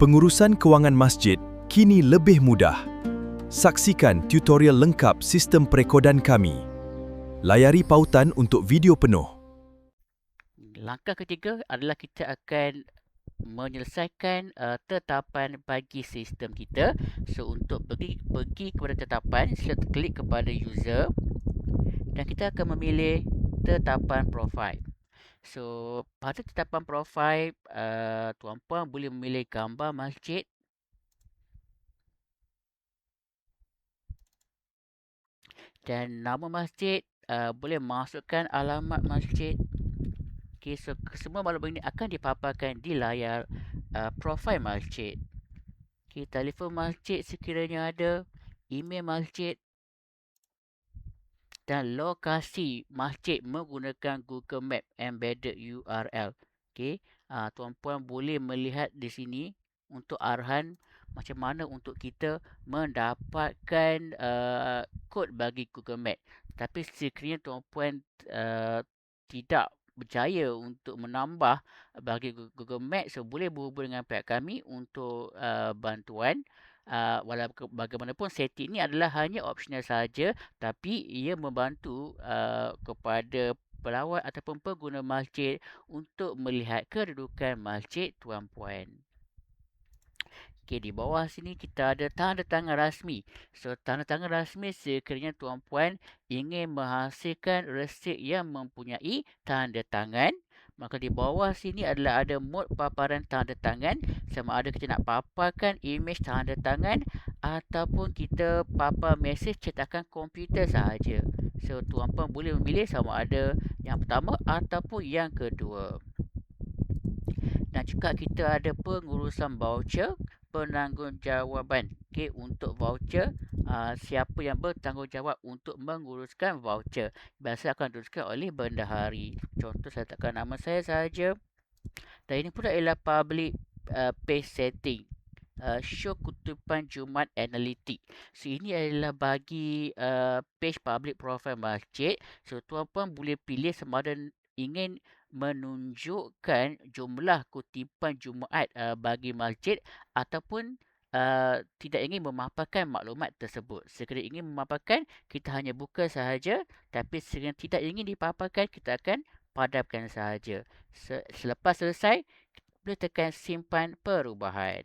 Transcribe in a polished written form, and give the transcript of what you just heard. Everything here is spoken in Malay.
Pengurusan kewangan masjid kini lebih mudah. Saksikan tutorial lengkap sistem perekodan kami. Layari pautan untuk video penuh. Langkah ketiga adalah kita akan menyelesaikan tetapan bagi sistem kita. So untuk pergi kepada tetapan, sila klik kepada user dan kita akan memilih tetapan profile. So pada tetapan profile, tuan-puan boleh memilih gambar masjid, dan nama masjid, boleh masukkan alamat masjid. Okay, so semua maklumat ini akan dipaparkan di layar profil masjid. Okay, telefon masjid sekiranya ada, email masjid dan lokasi masjid menggunakan Google Map embedded URL. Okay, tuan-puan boleh melihat di sini untuk arahan macam mana untuk kita mendapatkan kod bagi Google Map. Tapi sekiranya tuan-puan tidak berjaya untuk menambah bagi Google Map, so boleh berhubung dengan pihak kami untuk bantuan. Walaupun bagaimanapun setting ini adalah hanya opsional saja, tapi ia membantu kepada pelawat ataupun pengguna masjid untuk melihat kedudukan masjid tuan-puan. Okey, di bawah sini kita ada tanda tangan rasmi. So, tanda tangan rasmi sekiranya tuan-puan ingin menghasilkan resit yang mempunyai tanda tangan, maka di bawah sini adalah ada mod paparan tanda tangan, sama ada kita nak paparkan imej tanda tangan ataupun kita papar mesej cetakan komputer sahaja. So, tuan-puan boleh memilih sama ada yang pertama ataupun yang kedua. Dan juga kita ada pengurusan voucher, penanggungjawatan. Okey, untuk voucher, siapa yang bertanggungjawab untuk menguruskan voucher? Biasa akan diuruskan oleh bendahari. Contoh, saya letakkan nama saya sahaja. Dan ini pula ialah public page setting. Show kutupan Jumaat Analitik. So, ini adalah bagi page public profile masjid. So, tuan-puan boleh pilih sama ada ingin menunjukkan jumlah kutipan Jumaat bagi masjid ataupun tidak ingin memaparkan maklumat tersebut. Sekiranya ingin memaparkan, kita hanya buka sahaja. Tapi sekiranya tidak ingin dipaparkan, kita akan padamkan sahaja. Selepas selesai, boleh tekan simpan perubahan.